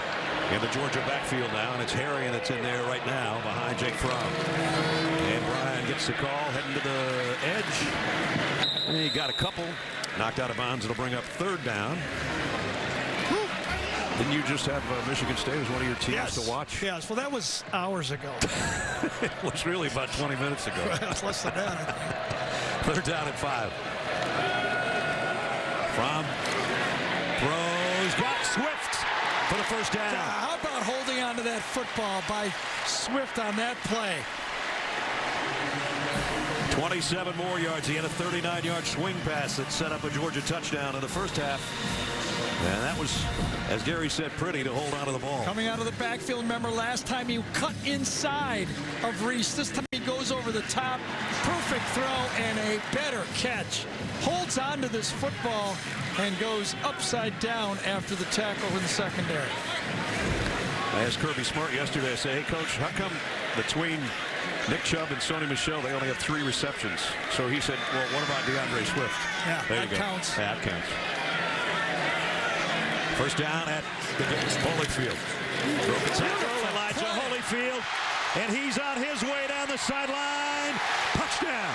in the Georgia backfield now, and it's Harrion that's in there right now behind Jake Fromm. And Brian gets the call, heading to the edge. And he got a couple, knocked out of bounds. It'll bring up 3rd down. Didn't you just have Michigan State as one of your teams to watch? Yes, well, that was hours ago. It was really about 20 minutes ago. It was less than that, I think. 3rd down and 5. Fromm throws, got Swift for the 1st down. How about holding on to that football by Swift on that play? 27 more yards. He had a 39-yard swing pass that set up a Georgia touchdown in the first half. And that was, as Gary said, pretty to hold on to the ball. Coming out of the backfield, remember last time he cut inside of Reese. This time he goes over the top. Perfect throw and a better catch. Holds on to this football and goes upside down after the tackle in the secondary. I asked Kirby Smart yesterday, I said, hey, Coach, how come between Nick Chubb and Sony Michel, they only have 3 receptions? So he said, well, what about DeAndre Swift? Yeah, there that counts. Yeah, that counts. 1st down at the Holyfield. Broken tackle, Elijah Holyfield, and he's on his way down the sideline. Touchdown.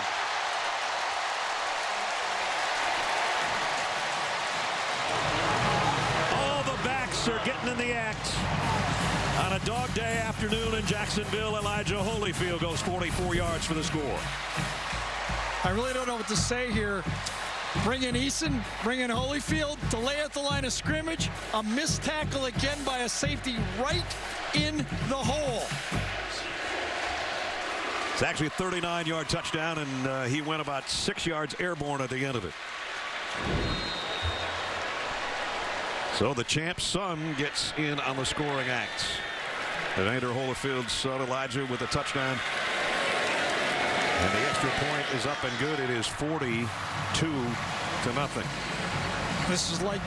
All the backs are getting in the act. On a dog day afternoon in Jacksonville, Elijah Holyfield goes 44 yards for the score. I really don't know what to say here. Bring in Eason, bring in Holyfield, delay at the line of scrimmage, a missed tackle again by a safety right in the hole. It's actually a 39-yard touchdown, and he went about 6 yards airborne at the end of it. So the champ's son gets in on the scoring act. Evander Holyfield's son Elijah with a touchdown. And the extra point is up and good. It is 42-0. This is like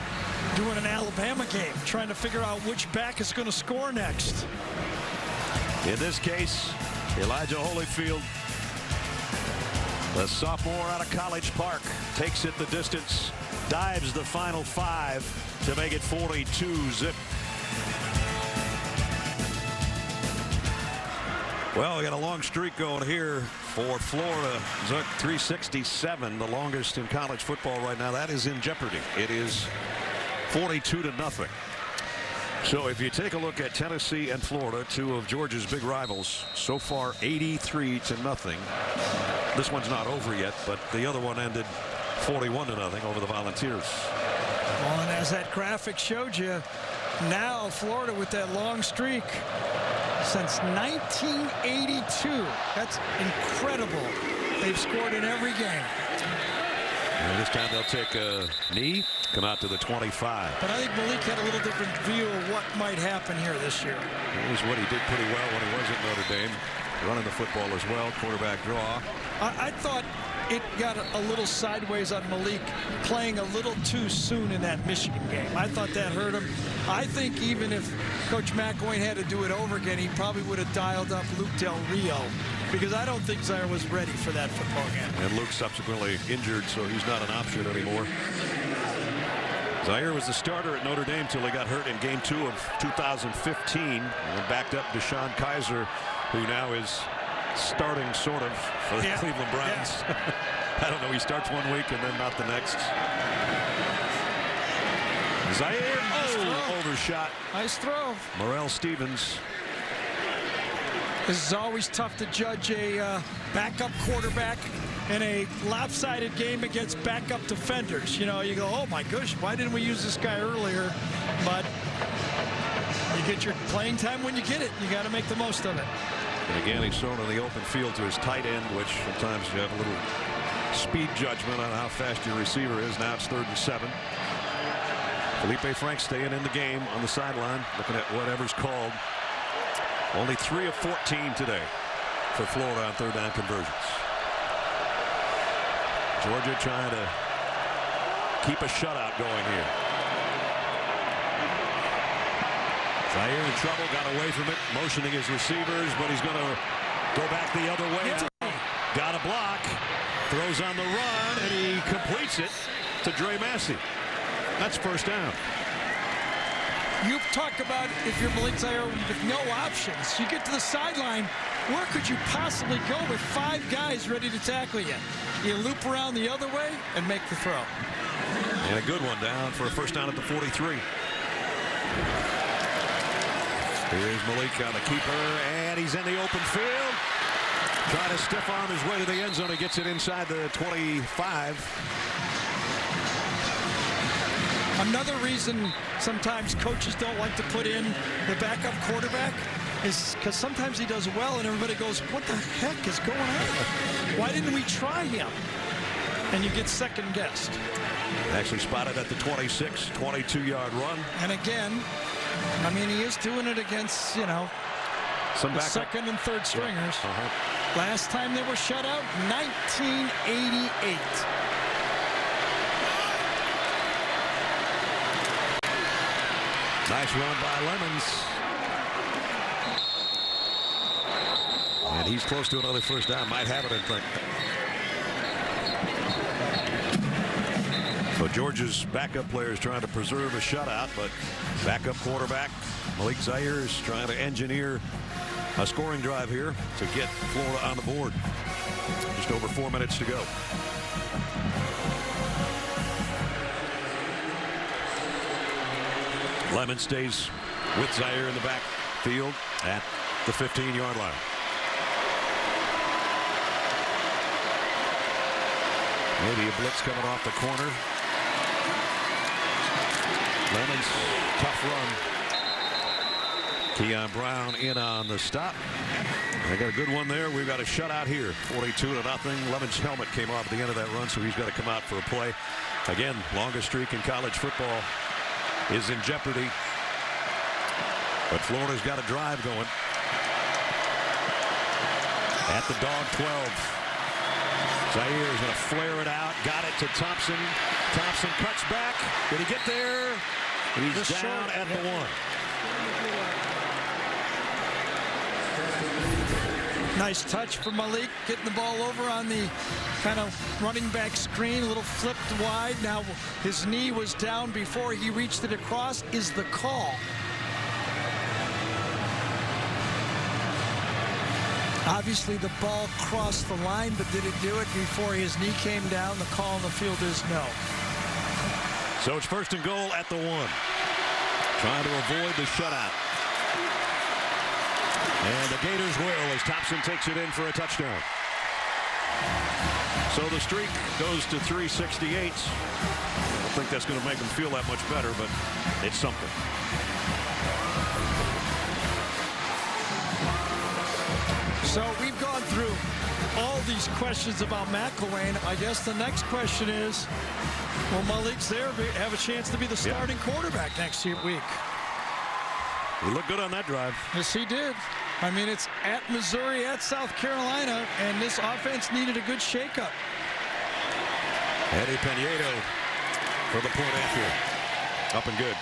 doing an Alabama game, trying to figure out which back is going to score next. In this case, Elijah Holyfield, the sophomore out of College Park, takes it the distance, dives the final 5 to make it 42-0. Well, we got a long streak going here for Florida. Zuck 367, the longest in college football right now. That is in jeopardy. It is 42-0. So if you take a look at Tennessee and Florida, 2 of Georgia's big rivals, so far 83-0. This one's not over yet, but the other one ended 41-0 over the Volunteers. Well, and as that graphic showed you, now Florida with that long streak since 1982. That's incredible. They've scored in every game. And this time they'll take a knee, come out to the 25. But I think Malik had a little different view of what might happen here this year. It was what he did pretty well when he was at Notre Dame, running the football as well, quarterback draw. I thought it got a little sideways on Malik playing a little too soon in that Michigan game. I thought that hurt him. I think even if Coach McElwain had to do it over again, he probably would have dialed up Luke Del Rio, because I don't think Zaire was ready for that football game. And Luke subsequently injured, so he's not an option anymore. Zaire was the starter at Notre Dame till he got hurt in game 2 of 2015 and backed up Deshaun Kaiser, who now is starting sort of for the Cleveland Browns. Yeah. I don't know, he starts one week and then not the next. Zaire, overshot. Nice throw. Morrell Stevens. This is always tough to judge a backup quarterback in a lopsided game against backup defenders. You know, you go, oh my gosh, why didn't we use this guy earlier? But you get your playing time when you get it. You got to make the most of it. And again, he's thrown in the open field to his tight end, which sometimes you have a little speed judgment on how fast your receiver is. Now it's 3rd and 7. Felipe Frank staying in the game on the sideline, looking at whatever's called. Only 3 of 14 today for Florida on 3rd down conversions. Georgia trying to keep a shutout going here. Zaire in trouble, got away from it, motioning his receivers, but he's going to go back the other way. Got a block, throws on the run, and he completes it to Dre Massey. That's 1st down. You talk about if you're Malik Zaire with no options, you get to the sideline, where could you possibly go with 5 guys ready to tackle you? You loop around the other way and make the throw. And a good one down for a 1st down at the 43. Here's Malik on the keeper, and he's in the open field. Trying to stiff arm his way to the end zone. He gets it inside the 25. Another reason sometimes coaches don't like to put in the backup quarterback is because sometimes he does well and everybody goes, what the heck is going on? Why didn't we try him? And you get second guessed. Actually spotted at the 26, 22-yard run. And again, I mean, he is doing it against, you know, some the backup. 2nd and 3rd stringers. Yeah. Last time they were shut out, 1988. Nice run by Lemons. And he's close to another 1st down. Might have it in front. So Georgia's backup players trying to preserve a shutout, but backup quarterback Malik Zaire is trying to engineer a scoring drive here to get Florida on the board. Just over 4 minutes to go. Lemon stays with Zaire in the backfield at the 15-yard line. Maybe a blitz coming off the corner. Lemon's tough run. Keon Brown in on the stop. They got a good one there. We've got a shutout here. 42-0. Lemon's helmet came off at the end of that run, so he's got to come out for a play. Again, longest streak in college football is in jeopardy. But Florida's got a drive going. At the dog 12. Zaire is going to flare it out. Got it to Thompson. Thompson cuts back. Did he get there? He's down at the 1. Nice touch for Malik, getting the ball over on the kind of running back screen, a little flipped wide. Now his knee was down before he reached it across is the call. Obviously the ball crossed the line, but did it do it before his knee came down? The call on the field is no. So it's 1st and goal at the 1. Trying to avoid the shutout. And the Gators will as Thompson takes it in for a touchdown. So the streak goes to 368. I don't think that's going to make them feel that much better, but it's something. So we've gone through all these questions about McElwain. I guess the next question is, will Malik Zaire have a chance to be the starting quarterback next week? He looked good on that drive. Yes, he did. I mean, it's at Missouri, at South Carolina, and this offense needed a good shakeup. Eddie Pinedo for the point after. Up and good.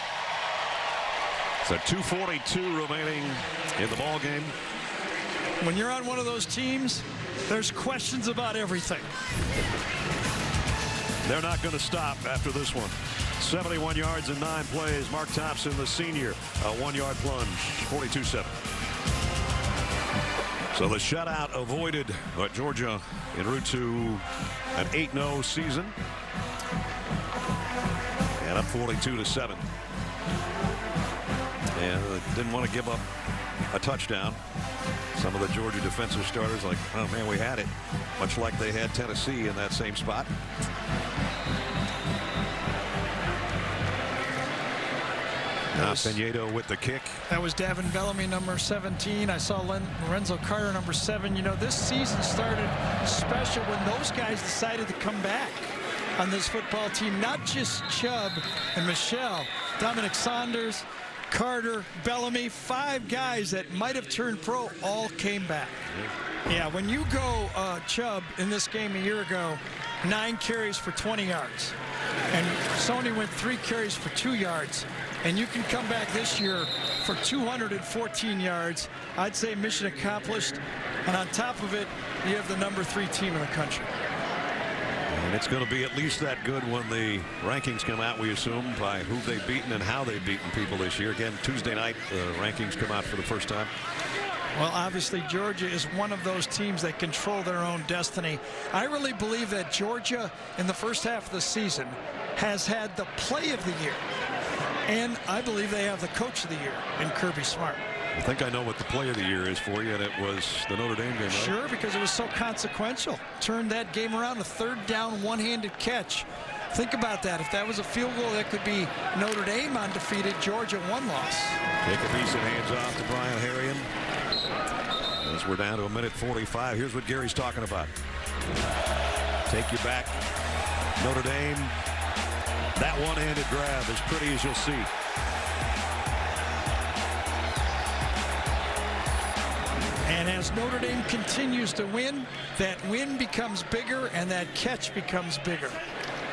So 2:42 remaining in the ball game. When you're on one of those teams, there's questions about everything. They're not going to stop after this one. 71 yards in 9 plays. Mark Thompson, the senior, a 1-yard plunge, 42-7. So the shutout avoided, but Georgia en route to an 8-0 season. And up 42-7. And didn't want to give up a touchdown. Some of the Georgia defensive starters like, oh man, we had it. Much like they had Tennessee in that same spot. Pinedo with the kick. That was Davin Bellamy, number 17. I saw Lorenzo Carter, number 7. You know, this season started special when those guys decided to come back on this football team. Not just Chubb and Michel, Dominic Saunders, Carter, Bellamy, 5 guys that might have turned pro all came back. Yeah, when you go Chubb in this game a year ago, 9 carries for 20 yards. And Sony went 3 carries for 2 yards. And you can come back this year for 214 yards. I'd say mission accomplished. And on top of it, you have the number 3 team in the country. And it's going to be at least that good when the rankings come out, we assume, by who they've beaten and how they've beaten people this year. Again, Tuesday night, the rankings come out for the first time. Well, obviously, Georgia is one of those teams that control their own destiny. I really believe that Georgia, in the first half of the season, has had the play of the year. And I believe they have the coach of the year in Kirby Smart. I think I know what the play of the year is for you, and it was the Notre Dame game, right? Sure, because it was so consequential. Turned that game around, a 3rd down, one-handed catch. Think about that. If that was a field goal, that could be Notre Dame undefeated, Georgia 1 loss. Jacobson hands off to Brian Harrion. As we're down to 1:45, here's what Gary's talking about. Take you back. Notre Dame. That one-handed grab, as pretty as you'll see. And as Notre Dame continues to win, that win becomes bigger and that catch becomes bigger.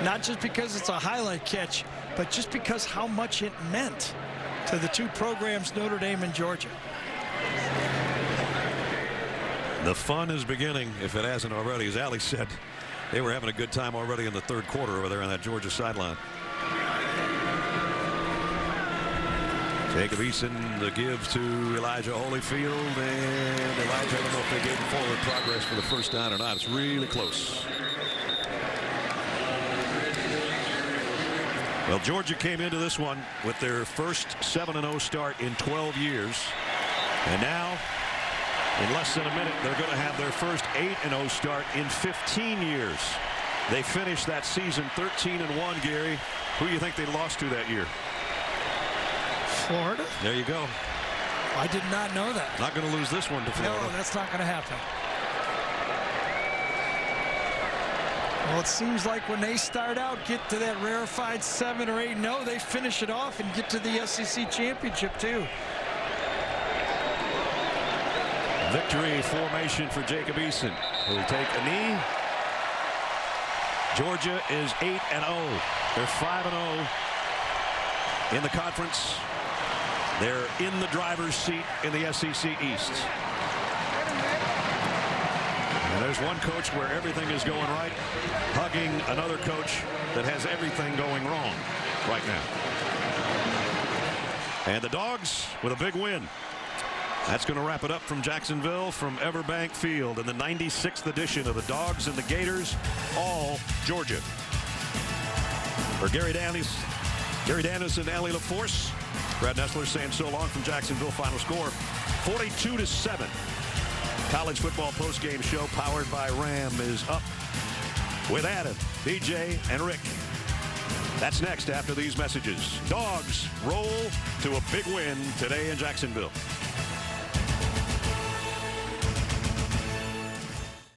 Not just because it's a highlight catch, but just because how much it meant to the 2 programs, Notre Dame and Georgia. The fun is beginning, if it hasn't already. As Ali said, they were having a good time already in the 3rd quarter over there on that Georgia sideline. Jacob Eason, the give to Elijah Holyfield, and Elijah, I don't know if they gave him forward progress for the first down or not. It's really close. Well, Georgia came into this one with their first 7-0 start in 12 years. And now, in less than a minute, they're going to have their first 8-0 start in 15 years. They finished that season 13-1, Gary. Who do you think they lost to that year? Florida? There you go. I did not know that. Not going to lose this one to Florida. No, that's not going to happen. Well, it seems like when they start out, get to that rarefied 7 or 8-0, they finish it off and get to the SEC championship too. Victory formation for Jacob Eason. He'll take a knee. Georgia is 8-0. They're 5-0 in the conference. They're in the driver's seat in the SEC East. And there's one coach where everything is going right, hugging another coach that has everything going wrong right now. And the Dogs with a big win. That's going to wrap it up from Jacksonville, from Everbank Field in the 96th edition of the Dogs and the Gators, all Georgia. For Gary Danis and Allie LaForce, Brad Nessler saying so long from Jacksonville. Final score 42-7. College football postgame show powered by Ram is up with Adam, BJ, and Rick. That's next after these messages. Dogs roll to a big win today in Jacksonville.